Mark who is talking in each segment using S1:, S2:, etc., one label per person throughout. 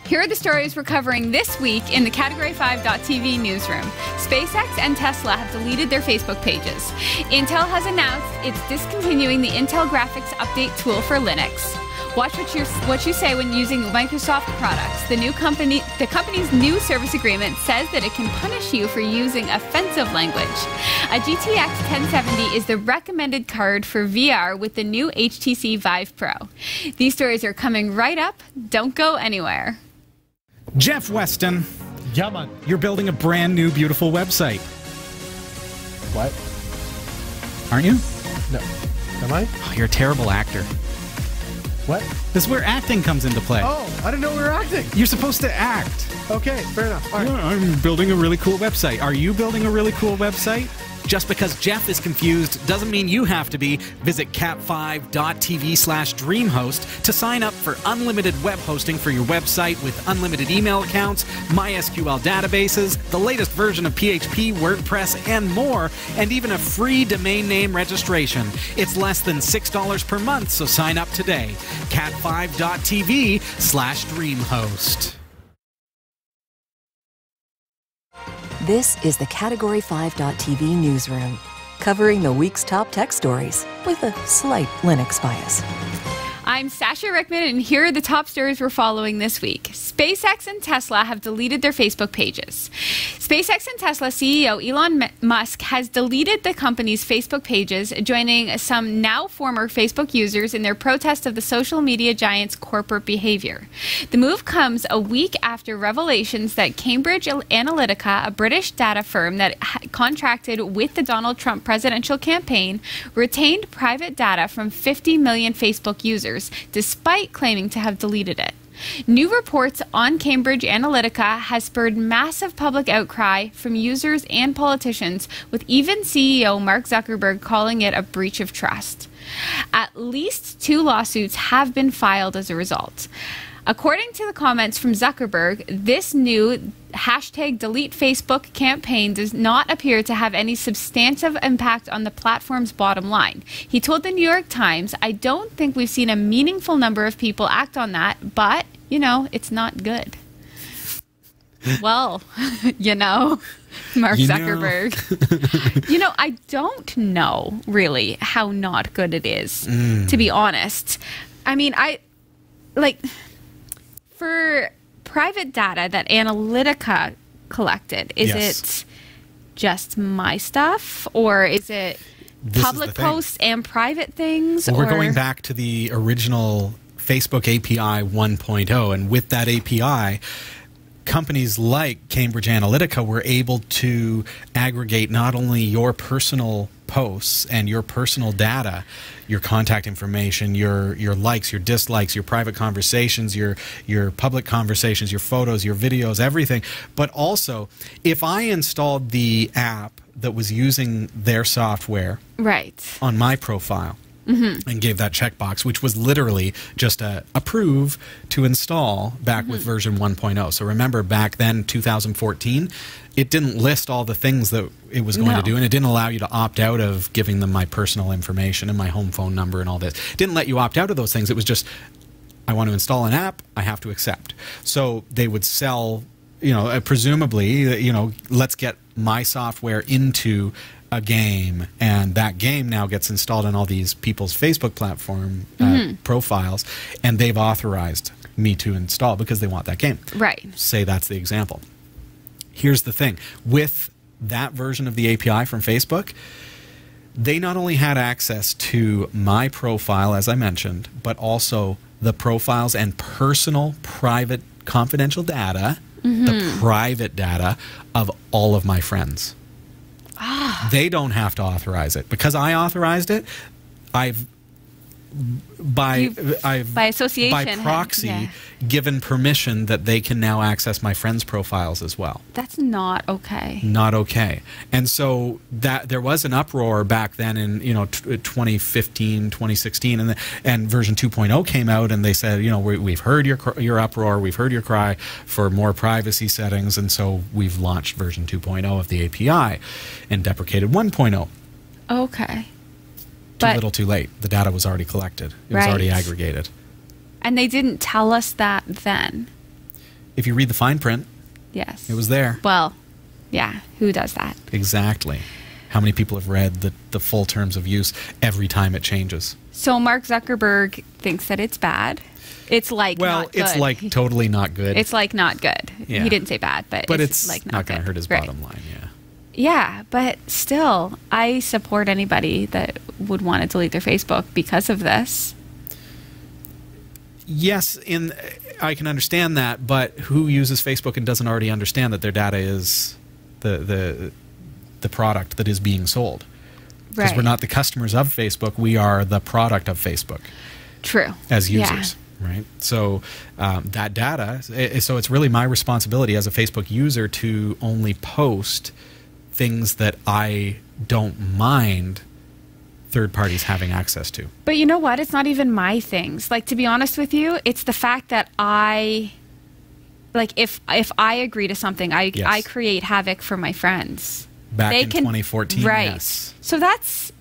S1: Here are the stories we're covering this week in the Category5.tv newsroom. SpaceX and Tesla have deleted their Facebook pages. Intel has announced it's discontinuing the Intel Graphics Update tool for Linux. Watch what you say when using Microsoft products. The company's new service agreement says that it can punish you for using offensive language. A GTX 1070 is the recommended card for VR with the new HTC Vive Pro. These stories are coming right up. Don't go anywhere.
S2: Jeff Weston.
S3: Yeah, man.
S2: You're building a brand new, beautiful website.
S3: What?
S2: Aren't you?
S3: No. Am I?
S2: Oh, you're a terrible actor.
S3: What?
S2: This is where acting comes into play.
S3: Oh, I didn't know we were acting.
S2: You're supposed to act.
S3: Okay, fair enough. All right.
S2: Yeah, I'm building a really cool website. Are you building a really cool website? Just because Jeff is confused doesn't mean you have to be. Visit cat5.tv/dreamhost to sign up for unlimited web hosting for your website with unlimited email accounts, MySQL databases, the latest version of PHP, WordPress, and more, and even a free domain name registration. It's less than $6 per month, so sign up today. cat5.tv/dreamhost.
S4: This is the Category5.tv newsroom, covering the week's top tech stories with a slight Linux bias.
S1: I'm Sasha Rickman, and here are the top stories we're following this week. SpaceX and Tesla have deleted their Facebook pages. SpaceX and Tesla CEO Elon Musk has deleted the company's Facebook pages, joining some now former Facebook users in their protest of the social media giant's corporate behavior. The move comes a week after revelations that Cambridge Analytica, a British data firm that contracted with the Donald Trump presidential campaign, retained private data from 50 million Facebook users, despite claiming to have deleted it. New reports on Cambridge Analytica has spurred massive public outcry from users and politicians, with even CEO Mark Zuckerberg calling it a breach of trust. At least 2 lawsuits have been filed as a result. According to the comments from Zuckerberg, this new #DeleteFacebook campaign does not appear to have any substantive impact on the platform's bottom line. He told the New York Times, "I don't think we've seen a meaningful number of people act on that, but, you know, it's not good." Well, Mark Zuckerberg. I don't know really how not good it is, to be honest. I mean, for private data that Analytica collected, is it just my stuff, or is it public posts and private things?
S2: Well, we're going back to the original Facebook API 1.0, and with that API, companies like Cambridge Analytica were able to aggregate not only your personal posts and your personal data, your contact information, your likes, your dislikes, your private conversations, your public conversations, your photos, your videos, everything. But also, if I installed the app that was using their software on my profile, and gave that checkbox, which was literally just a approve to install back with version 1.0. So remember, back then, 2014, it didn't list all the things that it was going to do, and it didn't allow you to opt out of giving them my personal information and my home phone number and all this. It didn't let you opt out of those things. It was just, I want to install an app, I have to accept. So they would sell, presumably, let's get my software into a game, and that game now gets installed on all these people's Facebook platform profiles, and they've authorized me to install because they want that game.
S1: Right.
S2: Say that's the example. Here's the thing. With that version of the API from Facebook, they not only had access to my profile, as I mentioned, but also the profiles and personal, private, confidential data, the private data of all of my friends. They don't have to authorize it. Because I authorized it, I've by association, by proxy, given permission that they can now access my friends' profiles as well.
S1: That's not okay.
S2: Not okay. And so that there was an uproar back then in 2015, 2016, and version 2.0 came out, and they said, we've heard your uproar, we've heard your cry for more privacy settings, and so we've launched version 2.0 of the API and deprecated 1.0.
S1: Okay.
S2: Too little, too late. The data was already collected. It was already aggregated.
S1: And they didn't tell us that then.
S2: If you read the fine print,
S1: Yes.
S2: it was there.
S1: Well, yeah. Who does that?
S2: Exactly. How many people have read the full terms of use every time it changes?
S1: So Mark Zuckerberg thinks that it's bad. It's like not good.
S2: It's like totally not good.
S1: It's like not good.
S2: Yeah.
S1: He didn't say bad, but
S2: it's
S1: like
S2: not going to
S1: good.
S2: hurt his
S1: Right.
S2: bottom line, yeah.
S1: Yeah, but still, I support anybody that would want to delete their Facebook because of this.
S2: Yes, I can understand that, but who uses Facebook and doesn't already understand that their data is the product that is being sold? Because
S1: Right.
S2: we're not the customers of Facebook, we are the product of Facebook.
S1: True.
S2: As
S1: Yeah.
S2: users, right? So that data, so it's really my responsibility as a Facebook user to only post things that I don't mind third parties having access to.
S1: But you know what? It's not even my things. Like, to be honest with you, it's the fact that if I agree to something, I create havoc for my friends.
S2: Back in 2014,
S1: right.
S2: yes.
S1: So that's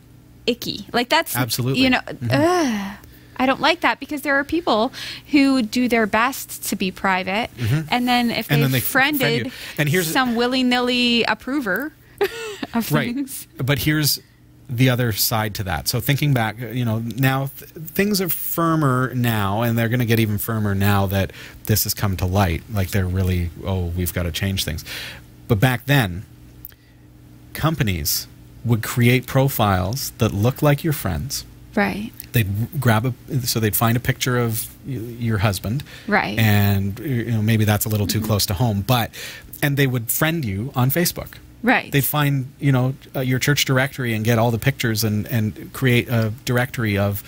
S1: icky. Like, that's
S2: Absolutely.
S1: You know, I don't like that because there are people who do their best to be private, and then if they friended
S2: you. And here's
S1: some willy-nilly approver of things.
S2: Right. But here's the other side to that. So thinking back, now things are firmer now, and they're going to get even firmer now that this has come to light. Like they're really, we've got to change things. But back then, companies would create profiles that look like your friends.
S1: Right.
S2: They'd they'd find a picture of your husband.
S1: Right.
S2: And maybe that's a little too close to home, and they would friend you on Facebook.
S1: Right.
S2: They'd find, your church directory and get all the pictures and create a directory of,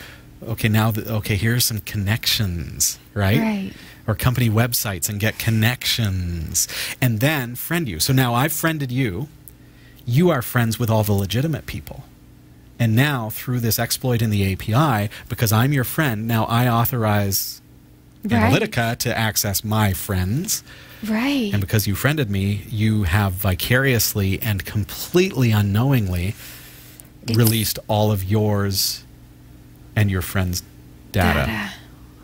S2: here's some connections, right?
S1: Right.
S2: Or company websites and get connections and then friend you. So now I've friended you. You are friends with all the legitimate people. And now through this exploit in the API, because I'm your friend, now I authorize Analytica to access my friends.
S1: Right.
S2: And because you friended me, you have vicariously and completely unknowingly released all of yours and your friends' data.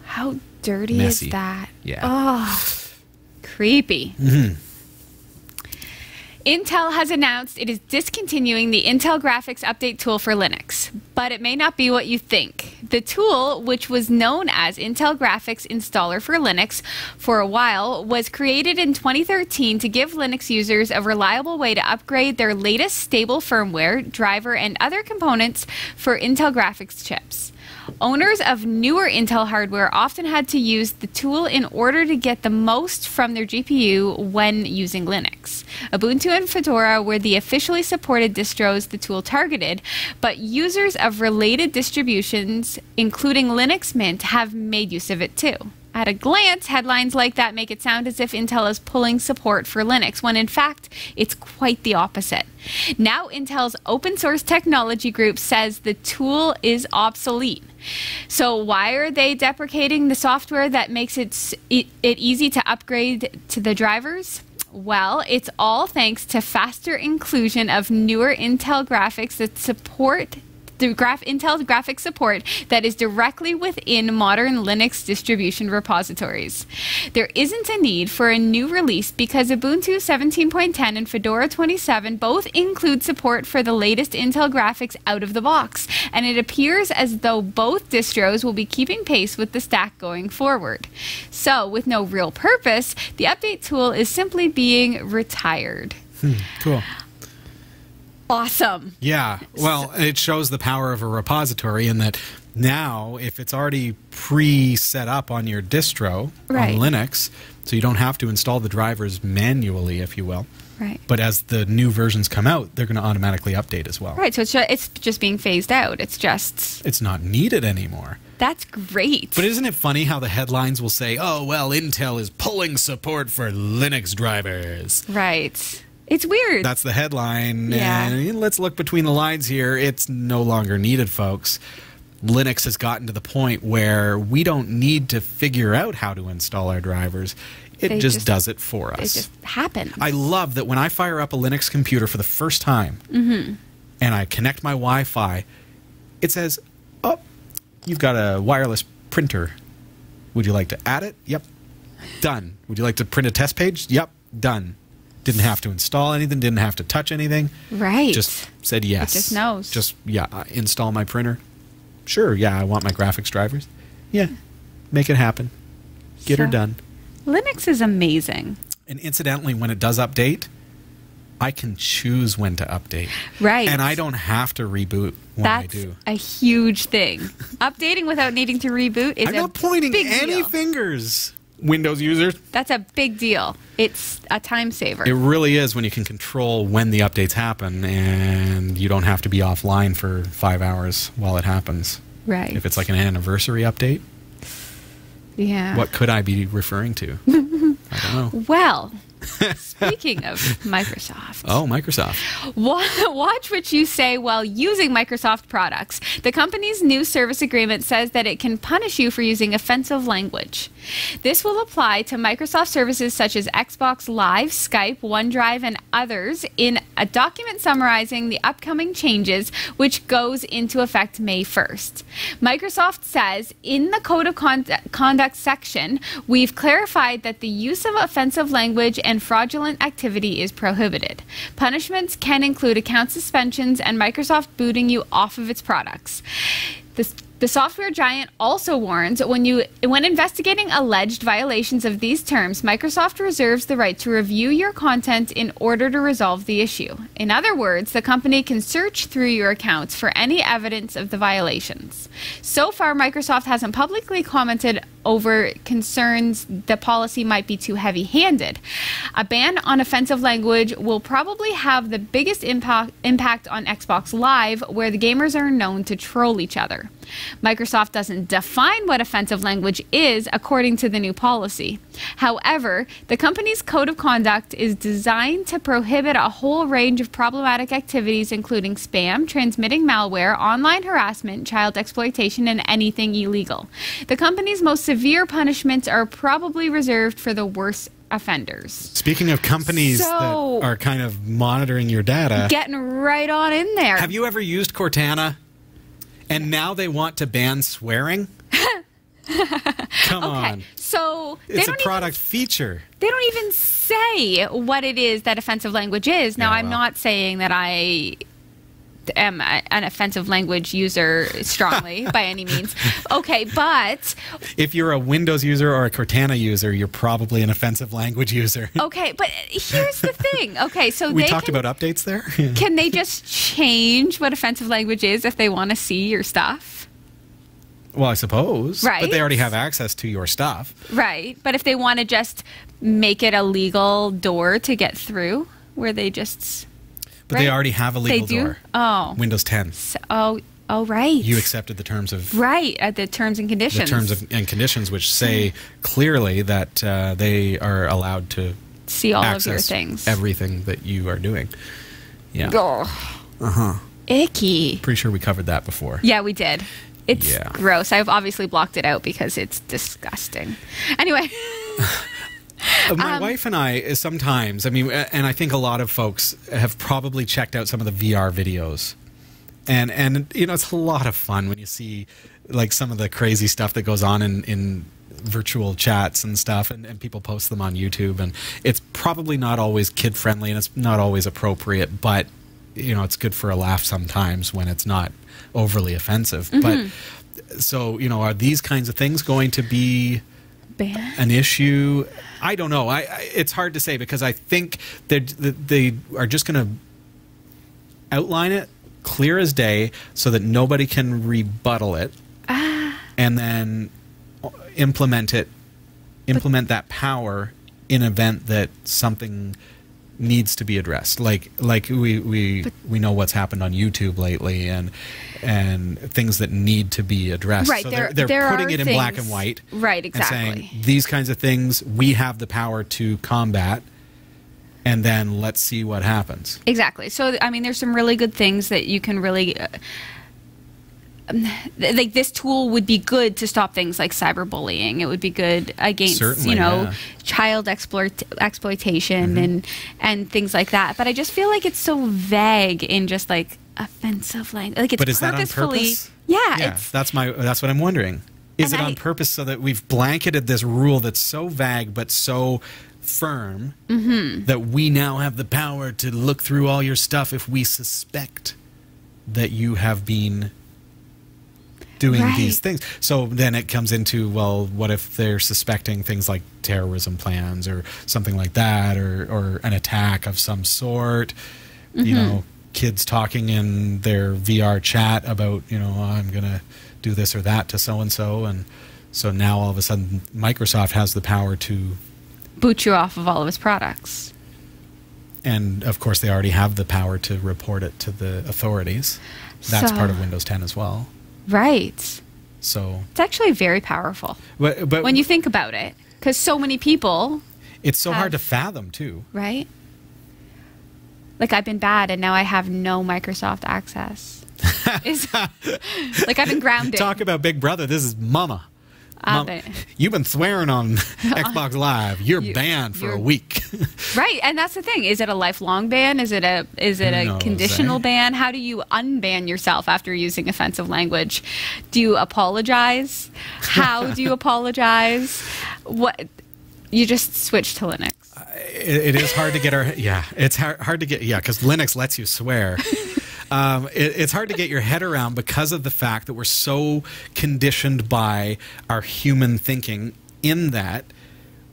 S1: How dirty
S2: Messy.
S1: is that?
S2: Yeah.
S1: Oh, creepy. Intel has announced it is discontinuing the Intel Graphics Update tool for Linux, but it may not be what you think. The tool, which was known as Intel Graphics Installer for Linux for a while, was created in 2013 to give Linux users a reliable way to upgrade their latest stable firmware, driver, and other components for Intel graphics chips. Owners of newer Intel hardware often had to use the tool in order to get the most from their GPU when using Linux. Ubuntu and Fedora were the officially supported distros the tool targeted, but users of related distributions, including Linux Mint, have made use of it too. At a glance, headlines like that make it sound as if Intel is pulling support for Linux, when in fact, it's quite the opposite. Now, Intel's open source technology group says the tool is obsolete. So why are they deprecating the software that makes it easy to upgrade to the drivers? Well, it's all thanks to faster inclusion of newer Intel graphics that support Intel's graphics support that is directly within modern Linux distribution repositories. There isn't a need for a new release because Ubuntu 17.10 and Fedora 27 both include support for the latest Intel graphics out of the box, and it appears as though both distros will be keeping pace with the stack going forward. So, with no real purpose, the update tool is simply being retired.
S2: Cool.
S1: Awesome.
S2: Yeah. Well, it shows the power of a repository in that now, if it's already pre-set up on your distro
S1: Right.
S2: on Linux, so you don't have to install the drivers manually, if you will.
S1: Right.
S2: But as the new versions come out, they're going to automatically update as well.
S1: Right. So it's just being phased out. It's
S2: not needed anymore.
S1: That's great.
S2: But isn't it funny how the headlines will say, oh, well, Intel is pulling support for Linux drivers.
S1: Right. It's weird.
S2: That's the headline.
S1: Yeah.
S2: And let's look between the lines here. It's no longer needed, folks. Linux has gotten to the point where we don't need to figure out how to install our drivers. It just does it for us.
S1: It just happens.
S2: I love that when I fire up a Linux computer for the first time and I connect my Wi-Fi, it says, oh, you've got a wireless printer. Would you like to add it? Yep. Done. Would you like to print a test page? Yep. Done. Didn't have to install anything. Didn't have to touch anything.
S1: Right.
S2: Just said yes.
S1: It just knows.
S2: Just, install my printer. Sure, I want my graphics drivers. Yeah, make it happen. Get her done.
S1: Linux is amazing.
S2: And incidentally, when it does update, I can choose when to update.
S1: Right.
S2: And I don't have to reboot when I do.
S1: That's a huge thing. Updating without needing to reboot is
S2: I'm not pointing
S1: big
S2: any
S1: deal.
S2: fingers, Windows users.
S1: That's a big deal. It's a time saver.
S2: It really is when you can control when the updates happen and you don't have to be offline for 5 hours while it happens.
S1: Right.
S2: If it's like an anniversary update,
S1: yeah.
S2: what could I be referring to? I don't know.
S1: Well, speaking of Microsoft.
S2: Oh, Microsoft.
S1: Watch what you say while using Microsoft products. The company's new service agreement says that it can punish you for using offensive language. This will apply to Microsoft services such as Xbox Live, Skype, OneDrive, and others in a document summarizing the upcoming changes, which goes into effect May 1st. Microsoft says in the Code of Conduct section, we've clarified that the use of offensive language and fraudulent activity is prohibited. Punishments can include account suspensions and Microsoft booting you off of its products. The software giant also warns when investigating alleged violations of these terms, Microsoft reserves the right to review your content in order to resolve the issue. In other words, the company can search through your accounts for any evidence of the violations. So far, Microsoft hasn't publicly commented over concerns the policy might be too heavy-handed. A ban on offensive language will probably have the biggest impact on Xbox Live, where the gamers are known to troll each other. Microsoft doesn't define what offensive language is according to the new policy. However, the company's code of conduct is designed to prohibit a whole range of problematic activities, including spam, transmitting malware, online harassment, child exploitation, and anything illegal. The company's most severe punishments are probably reserved for the worst offenders.
S2: Speaking of companies that are kind of monitoring your data,
S1: getting right on in there.
S2: Have you ever used Cortana? And now they want to ban swearing? Come on.
S1: So
S2: it's a product feature.
S1: They don't even say what it is that offensive language is. Now, I'm not saying that I am an offensive language user strongly by any means. Okay, but
S2: if you're a Windows user or a Cortana user, you're probably an offensive language user.
S1: Okay, but here's the thing. Okay, so
S2: we talked about updates there.
S1: Can they just change what offensive language is if they want to see your stuff?
S2: Well, I suppose.
S1: Right.
S2: But they already have access to your stuff.
S1: Right. But if they want to just make it a legal door to get through, where they just...
S2: But they already have a legal door.
S1: Oh.
S2: Windows 10.
S1: So, oh, right.
S2: You accepted the terms of...
S1: Right, the terms and conditions.
S2: The terms and conditions, which say clearly that they are allowed to
S1: see all of your things.
S2: Everything that you are doing. Yeah.
S1: Oh. Icky.
S2: Pretty sure we covered that before.
S1: Yeah, we did. It's gross. I've obviously blocked it out because it's disgusting. Anyway...
S2: My wife and I sometimes, and I think a lot of folks have probably checked out some of the VR videos. And it's a lot of fun when you see like some of the crazy stuff that goes on in virtual chats and stuff, and people post them on YouTube. And it's probably not always kid-friendly and it's not always appropriate, but, it's good for a laugh sometimes when it's not overly offensive.
S1: Mm-hmm.
S2: But so, are these kinds of things going to be...
S1: ban?
S2: An issue? I don't know. It's hard to say because I think they are just going to outline it clear as day so that nobody can rebuttal it, and then implement that power in event that something needs to be addressed. Like we know what's happened on YouTube lately and things that need to be addressed.
S1: Right,
S2: so they're putting it in black and white.
S1: Right, exactly.
S2: And saying these kinds of things we have the power to combat, and then let's see what happens.
S1: Exactly. So there's some really good things that you can really like this tool would be good to stop things like cyberbullying. It would be good against, child exploitation and things like that. But I just feel like it's so vague in just like offensive language. Like it's
S2: but is that on
S1: purposefully.
S2: purpose?
S1: Yeah.
S2: That's what I'm wondering. Is it on purpose so that we've blanketed this rule that's so vague but so firm that we now have the power to look through all your stuff if we suspect that you have been doing these things? So then it comes into, well, what if they're suspecting things like terrorism plans or something like that, or an attack of some sort? You know, kids talking in their VR chat about, you know, oh, I'm going to do this or that to so-and-so. And so now all of a sudden Microsoft has the power to
S1: boot you off of all of its products.
S2: And of course they already have the power to report it to the authorities. That's part of Windows 10 as well.
S1: Right.
S2: So
S1: it's actually very powerful.
S2: But
S1: when you think about it, because so many people...
S2: It's so hard to fathom, too.
S1: Right? Like, I've been bad, and now I have no Microsoft access. Like, I've been grounded.
S2: Talk about Big Brother. This is Mama. You've been swearing on Xbox Live. You're banned for a week.
S1: Right, and that's the thing. Is it a lifelong ban? Is it a conditional ban? How do you unban yourself after using offensive language? Do you apologize? How do you apologize? What? You just switch to Linux.
S2: It is hard to get it's hard to get, because Linux lets you swear. It's hard to get your head around because of the fact that we're so conditioned by our human thinking, in that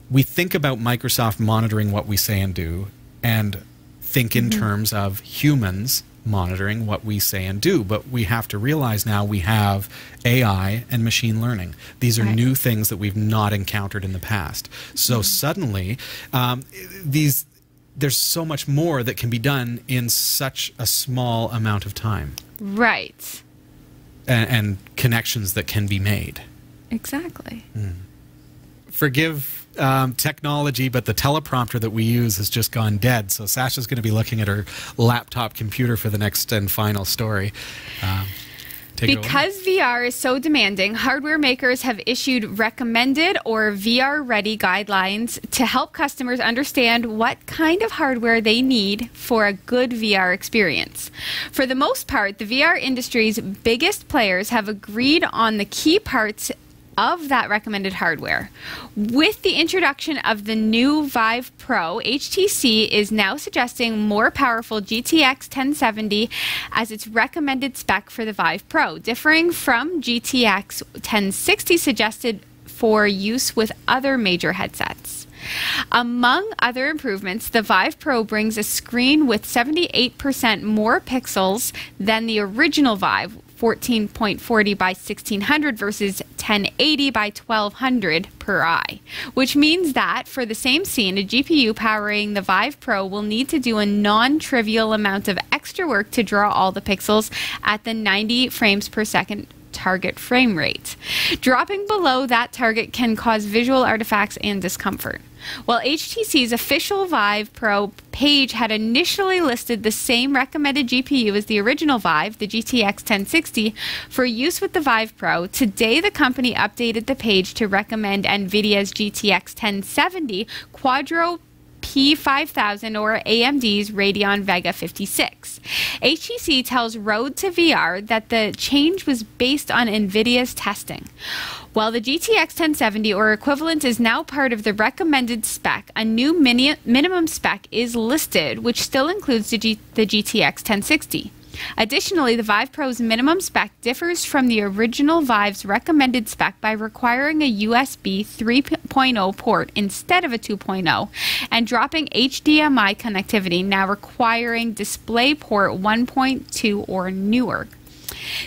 S2: we think about Microsoft monitoring what we say and do, and think in terms of humans monitoring what we say and do. But we have to realize now we have AI and machine learning. These are new things that we've not encountered in the past. So suddenly, there's so much more that can be done in such a small amount of time.
S1: Right.
S2: And connections that can be made.
S1: Exactly.
S2: Forgive technology, but the teleprompter that we use has just gone dead. So Sasha's going to be looking at her laptop computer for the next and final story.
S1: Because VR is so demanding, hardware makers have issued recommended or VR-ready guidelines to help customers understand what kind of hardware they need for a good VR experience. For the most part, the VR industry's biggest players have agreed on the key parts of that recommended hardware. With the introduction of the new Vive Pro, HTC is now suggesting more powerful GTX 1070 as its recommended spec for the Vive Pro, differing from GTX 1060 suggested for use with other major headsets. Among other improvements, the Vive Pro brings a screen with 78% more pixels than the original Vive, 14.40 by 1600 versus 1080 by 1200 per eye, which means that for the same scene, a GPU powering the Vive Pro will need to do a non-trivial amount of extra work to draw all the pixels at the 90 frames per second target frame rate. Dropping below that target can cause visual artifacts and discomfort. While HTC's official Vive Pro page had initially listed the same recommended GPU as the original Vive, the GTX 1060, for use with the Vive Pro, today the company updated the page to recommend NVIDIA's GTX 1070 Quadro P5000 or AMD's Radeon Vega 56. HTC tells Road to VR that the change was based on NVIDIA's testing. While the GTX 1070 or equivalent is now part of the recommended spec, a new minimum spec is listed, which still includes the GTX 1060. Additionally, the Vive Pro's minimum spec differs from the original Vive's recommended spec by requiring a USB 3.0 port instead of a 2.0 and dropping HDMI connectivity, now requiring DisplayPort 1.2 or newer.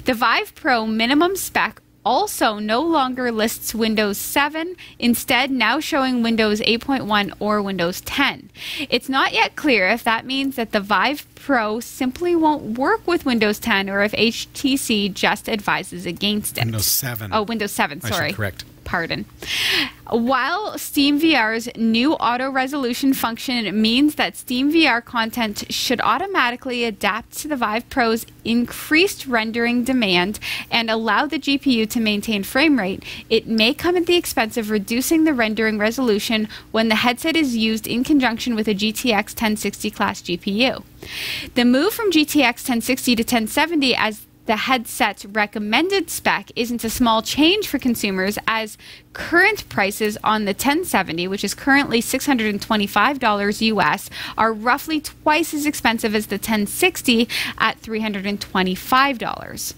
S1: The Vive Pro minimum spec also no longer lists Windows 7, instead now showing Windows 8.1 or Windows 10. It's not yet clear if that means that the Vive Pro simply won't work with Windows 10 or if HTC just advises against it.
S2: Windows 7.
S1: Oh, Windows 7, sorry.
S2: I should correct.
S1: Pardon. While SteamVR's new auto resolution function means that SteamVR content should automatically adapt to the Vive Pro's increased rendering demand and allow the GPU to maintain frame rate, it may come at the expense of reducing the rendering resolution when the headset is used in conjunction with a GTX 1060 class GPU. The move from GTX 1060 to 1070 as the headset's recommended spec isn't a small change for consumers, as current prices on the 1070, which is currently $625 US, are roughly twice as expensive as the 1060 at $325.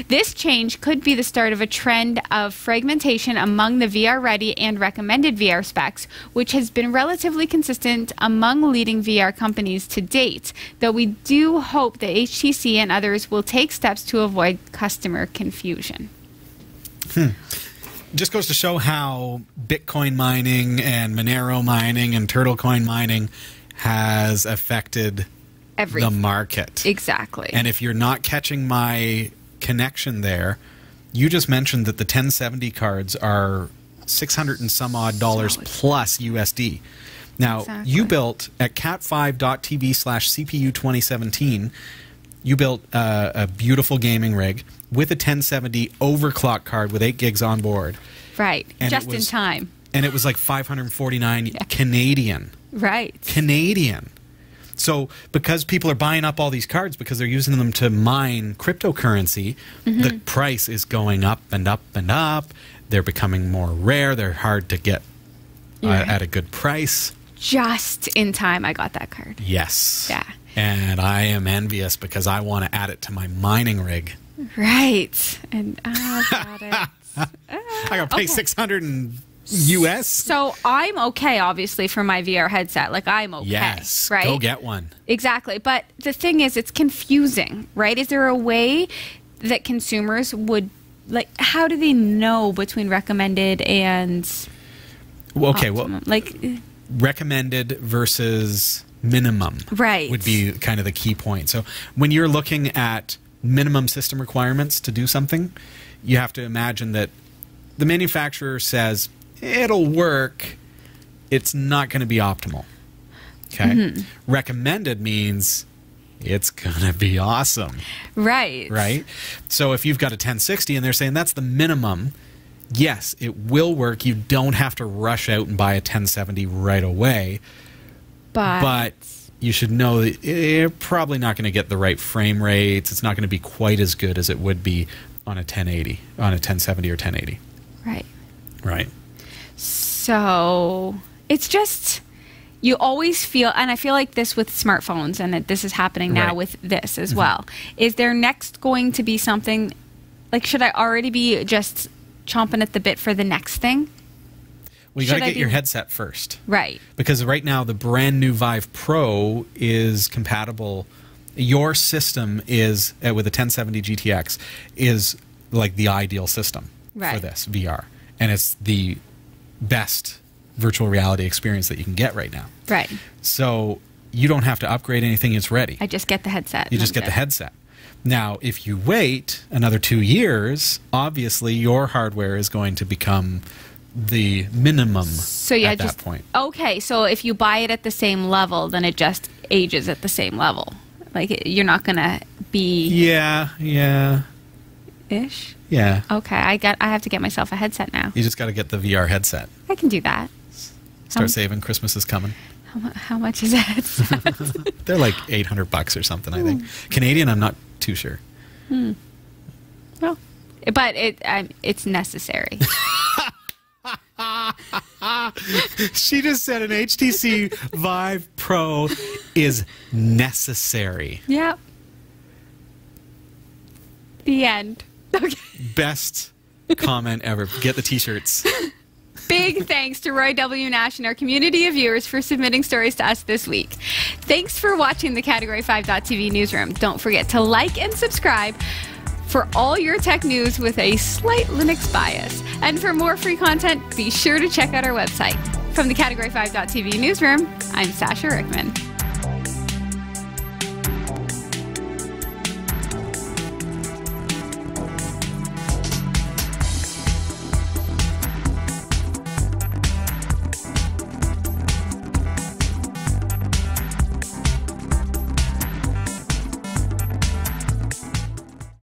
S1: This change could be the start of a trend of fragmentation among the VR-ready and recommended VR specs, which has been relatively consistent among leading VR companies to date, though we do hope that HTC and others will take steps to avoid customer confusion.
S2: Just goes to show how Bitcoin mining and Monero mining and Turtle coin mining has affected the market.
S1: Exactly.
S2: And if you're not catching my connection there, you just mentioned that the 1070 cards are 600 and some odd dollars plus USD. Now, you built at cat5.tv/CPU 2017, you built a beautiful gaming rig with a 1070 overclock card with 8 gigs on board.
S1: Right. And just in time.
S2: And it was like 549 Canadian.
S1: Right.
S2: Canadian. So because people are buying up all these cards because they're using them to mine cryptocurrency, the price is going up and up and up. They're becoming more rare. They're hard to get at a good price.
S1: Just in time I got that card.
S2: Yes.
S1: Yeah.
S2: And I am envious because I want to add it to my mining rig.
S1: Right. And I got it.
S2: I got to pay $600 US.
S1: So I'm okay, obviously, for my VR headset. Like, I'm okay.
S2: Yes.
S1: Right?
S2: Go get one.
S1: Exactly. But the thing is, it's confusing, right? Is there a way that consumers would, like, how do they know between recommended and optimum? Like,
S2: recommended versus minimum would be kind of the key point. So when you're looking at minimum system requirements to do something, you have to imagine that the manufacturer says it'll work, it's not going to be optimal. Okay? Recommended means it's going to be awesome.
S1: Right.
S2: Right? So if you've got a 1060 and they're saying that's the minimum, yes, it will work. You don't have to rush out and buy a 1070 right away. But you should know that you're probably not going to get the right frame rates. It's not going to be quite as good as it would be on a 1080, on a 1070 or 1080.
S1: Right.
S2: Right.
S1: So it's just, you always feel, and I feel like this with smartphones, and that this is happening now with this as well. Is there next going to be something, like, should I already be just chomping at the bit for the next thing?
S2: Well, you got to get your headset first.
S1: Right.
S2: Because right now the brand new Vive Pro is compatible. Your system is, with a 1070 GTX, is like the ideal system for this VR. And it's the best virtual reality experience that you can get right now.
S1: Right.
S2: So you don't have to upgrade anything. It's ready.
S1: I just get the headset.
S2: You just get the headset. Now, if you wait another 2 years, obviously your hardware is going to become the minimum at that point.
S1: Okay, so if you buy it at the same level, then it just ages at the same level. Like, you're not going to be...
S2: Yeah.
S1: Ish?
S2: Yeah.
S1: Okay, I have to get myself a headset now.
S2: You just got to get the VR headset.
S1: I can do that.
S2: Start saving. Christmas is coming.
S1: How much is a headset?
S2: They're like $800 or something, I think. Canadian, I'm not too sure.
S1: Well, but it's necessary.
S2: She just said an HTC Vive Pro is necessary.
S1: Yep. The end. Okay.
S2: Best comment ever. Get the t-shirts.
S1: Big thanks to Roy W. Nash and our community of viewers for submitting stories to us this week. Thanks for watching the Category 5.tv newsroom. Don't forget to like and subscribe for all your tech news with a slight Linux bias. And for more free content, be sure to check out our website. From the Category 5.tv newsroom, I'm Sasha Rickman.